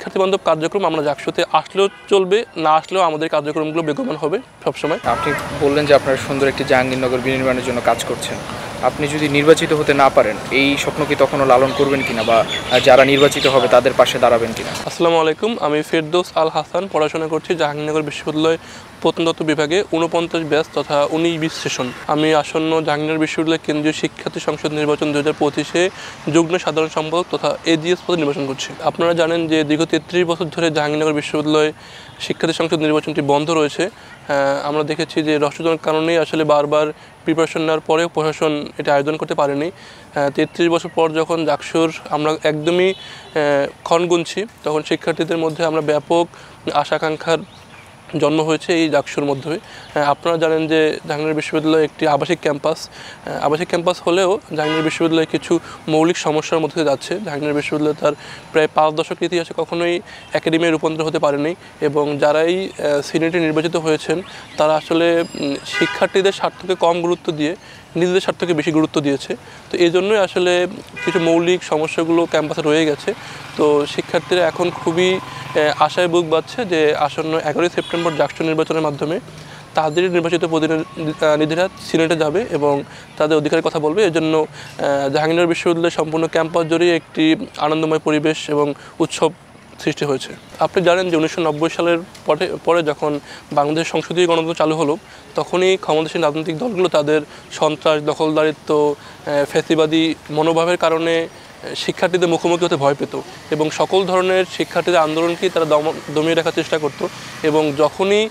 শিক্ষার্থী বান্ধব কার্যক্রম আমরা জাকসুতে আসলেও চলবে, না আসলেও আমাদের কার্যক্রমগুলো বেগবান হবে সবসময়। আপনি বললেন যে আপনারা সুন্দর একটি জাহাঙ্গীরনগর বিনির্মাণের জন্য কাজ করছেন। আপনি যদি নির্বাচিত হতে না পারেন, এই স্বপ্ন কি তখনও লালন করবেন কিনা, বা যারা নির্বাচিত হবে তাদের পাশে দাঁড়াবেন কিনা? আসসালামু আলাইকুম, আমি ফেরদৌস আল হাসান, পড়াশোনা করছি জাহাঙ্গীরনগর বিশ্ববিদ্যালয় প্রত্নতত্ত্ব বিভাগে 49 ব্যাচ তথা 19-20 সেশন। আমি আসন্ন জাহাঙ্গীরনগর বিশ্ববিদ্যালয় কেন্দ্রীয় শিক্ষার্থী সংসদ নির্বাচন 2025-এ যুগ্ম সাধারণ সম্পাদক তথা এজিএস পদে নির্বাচন করছি। আপনারা জানেন যে দীর্ঘ 33 বছর ধরে জাহাঙ্গীরনগর বিশ্ববিদ্যালয় শিক্ষার্থী সংসদ নির্বাচনটি বন্ধ রয়েছে। আমরা দেখেছি যে রহস্যজনক কারণেই আসলে বারবার প্রিপারেশন নেওয়ার পরেও প্রশাসন এটা আয়োজন করতে পারেনি। 33 বছর পর যখন জাকসুর আমরা একদমই ক্ষণ গুনছি, তখন শিক্ষার্থীদের মধ্যে আমরা ব্যাপক আশাকাঙ্ক্ষার জন্ম হয়েছে এই জাকসুর মধ্যে। আপনারা জানেন যে জাহাঙ্গীরনগর বিশ্ববিদ্যালয় একটি আবাসিক ক্যাম্পাস হলেও জাহাঙ্গীরনগর বিশ্ববিদ্যালয় কিছু মৌলিক সমস্যার মধ্যে যাচ্ছে। জাহাঙ্গীরনগর বিশ্ববিদ্যালয় তার প্রায় 5 দশক ইতিহাসে কখনোই একাডেমিতে রূপান্তর হতে পারেনি, এবং যারাই সিনেটে নির্বাচিত হয়েছেন তারা আসলে শিক্ষার্থীদের স্বার্থকে কম গুরুত্ব দিয়ে নিজেদের স্বার্থকে বেশি গুরুত্ব দিয়েছে। তো এই জন্যই আসলে কিছু মৌলিক সমস্যাগুলো ক্যাম্পাসে রয়ে গেছে। তো শিক্ষার্থীরা এখন খুবই আশায় বুক বাঁধছে যে আসন্ন 11ই সেপ্টেম্বর জাকসু নির্বাচনের মাধ্যমে তাদের নির্বাচিত প্রতিনিধিরা সিনেটে যাবে এবং তাদের অধিকারের কথা বলবে। এর জন্য জাহাঙ্গীরনগর বিশ্ববিদ্যালয়ের সম্পূর্ণ ক্যাম্পাস জুড়েই একটি আনন্দময় পরিবেশ এবং উৎসব সৃষ্টি হয়েছে। আপনি জানেন যে 1990 সালের পরে যখন বাংলাদেশ সংসদীয় গণতন্ত্র চালু হলো, তখনই ক্ষমতাসীন রাজনৈতিক দলগুলো তাদের সন্ত্রাস, দখলদারিত্ব, ফ্যাসিবাদী মনোভাবের কারণে শিক্ষার্থীদের মুখোমুখি হতে ভয় পেত এবং সকল ধরনের শিক্ষার্থীদের আন্দোলনকেই তারা দমিয়ে রাখার চেষ্টা করত। এবং যখনই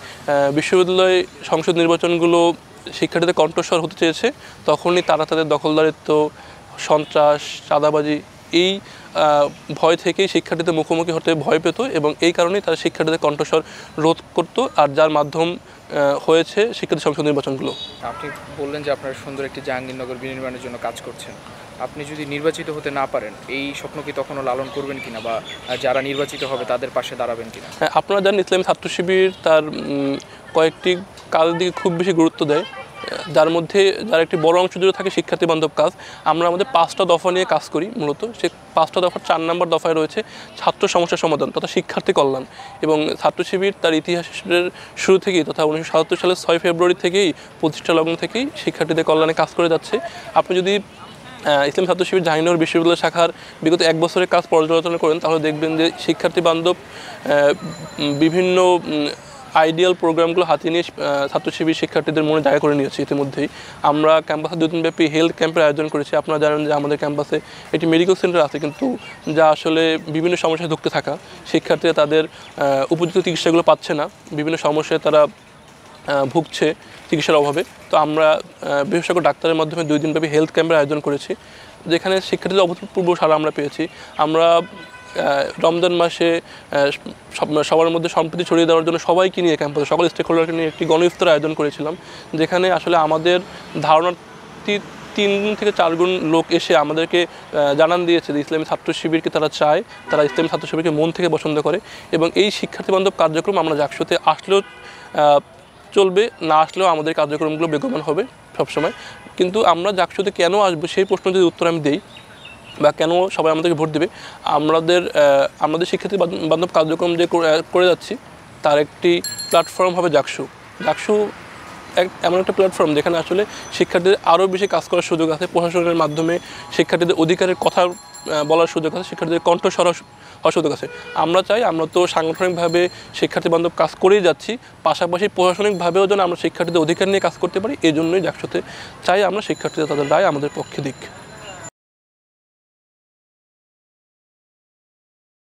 বিশ্ববিদ্যালয় সংসদ নির্বাচনগুলো শিক্ষার্থীদের কণ্ঠস্বর হতে চেয়েছে, তখনই তারা তাদের দখলদারিত্ব, সন্ত্রাস, চাঁদাবাজি এই ভয় থেকেই শিক্ষার্থীদের মুখোমুখি হতে ভয় পেত, এবং এই কারণেই তারা শিক্ষার্থীদের কণ্ঠস্বর রোধ করত, আর যার মাধ্যম হয়েছে শিক্ষার্থী সংসদ নির্বাচনগুলো। আপনি বললেন যে আপনারা সুন্দর একটি জাহাঙ্গীরনগর বিনির্মাণের জন্য কাজ করছেন। আপনি যদি নির্বাচিত হতে না পারেন, এই স্বপ্ন কি তখনও লালন করবেন কিনা, বা যারা নির্বাচিত হবে তাদের পাশে দাঁড়াবেন কিনা? আপনারা জানেন ইসলামী ছাত্র শিবির তার কয়েকটি কাজের দিকে খুব বেশি গুরুত্ব দেয়, যার মধ্যে যার একটি বড় অংশ জুড়ে থাকে শিক্ষার্থী বান্ধব কাজ। আমরা আমাদের 5টা দফা নিয়ে কাজ করি। মূলত সেই 5টা দফার 4 নম্বর দফায় রয়েছে ছাত্র সমস্যা সমাধান তথা শিক্ষার্থী কল্যাণ। এবং ছাত্র শিবির তার ইতিহাসের শুরু থেকেই তথা 1977 সালের 6 ফেব্রুয়ারি থেকেই প্রতিষ্ঠা লগ্ন থেকেই শিক্ষার্থীদের কল্যাণে কাজ করে যাচ্ছে। আপনি যদি ইসলামী ছাত্র শিবির জাহাঙ্গীরনগর বিশ্ববিদ্যালয় শাখার বিগত 1 বছরের কাজ পর্যালোচনা করেন, তাহলে দেখবেন যে শিক্ষার্থী বান্ধব বিভিন্ন আইডিয়াল প্রোগ্রামগুলো হাতিয়ে নিয়ে ছাত্র শিবির শিক্ষার্থীদের মনে জায়গা করে নিয়েছে। ইতিমধ্যেই আমরা ক্যাম্পাসে 2 দিনব্যাপী হেলথ ক্যাম্পের আয়োজন করেছি। আপনারা জানেন যে আমাদের ক্যাম্পাসে একটি মেডিকেল সেন্টার আছে, কিন্তু যা আসলে বিভিন্ন সমস্যায় ধুঁকতে থাকা শিক্ষার্থীরা তাদের উপযুক্ত চিকিৎসাগুলো পাচ্ছে না, বিভিন্ন সমস্যায় তারা ভুগছে চিকিৎসার অভাবে। তো আমরা বিশেষজ্ঞ ডাক্তারের মাধ্যমে 2 দিনব্যাপী হেলথ ক্যাম্পের আয়োজন করেছি, যেখানে শিক্ষার্থীদের অভূতপূর্ব সাড়া আমরা পেয়েছি। আমরা রমজান মাসে সবার মধ্যে সম্প্রীতি ছড়িয়ে দেওয়ার জন্য সবাইকে নিয়ে ক্যাম্পাসে সকল স্টেক হোল্ডারকে নিয়ে একটি গণইফতার আয়োজন করেছিলাম, যেখানে আসলে আমাদের ধারণার 3 থেকে 4 গুণ লোক এসে আমাদেরকে জানান দিয়েছে যে ইসলামী ছাত্র শিবিরকে তারা চায়, তারা ইসলামী ছাত্র শিবিরকে মন থেকে পছন্দ করে। এবং এই শিক্ষার্থী বান্ধব কার্যক্রম আমরা জাকসুতে আসলেও চলবে, না আসলেও আমাদের কার্যক্রমগুলো বেগবান হবে সবসময়। কিন্তু আমরা জাকসুতে কেন আসবো সেই প্রশ্ন যদি উত্তর আমি দিই, বা কেন সবাই আমাদেরকে ভোট দেবে, আমাদের শিক্ষার্থী বান্ধব কার্যক্রম যে করে যাচ্ছি তার একটি প্ল্যাটফর্ম হবে জাকসু। এমন একটা প্ল্যাটফর্ম যেখানে আসলে শিক্ষার্থীদের আরও বেশি কাজ করার সুযোগ আছে, প্রশাসনের মাধ্যমে শিক্ষার্থীদের অধিকারের কথা বলার সুযোগ আছে, শিক্ষার্থীদের কণ্ঠস্বর হওয়ার সুযোগ আছে। আমরা চাই, আমরা তো সাংগঠনিকভাবে শিক্ষার্থী বান্ধব কাজ করেই যাচ্ছি, পাশাপাশি প্রশাসনিকভাবেও যেন আমরা শিক্ষার্থীদের অধিকার নিয়ে কাজ করতে পারি। এই জন্যই জাকসুতে চাই আমরা শিক্ষার্থীরা তাদের রায় আমাদের পক্ষে দিক।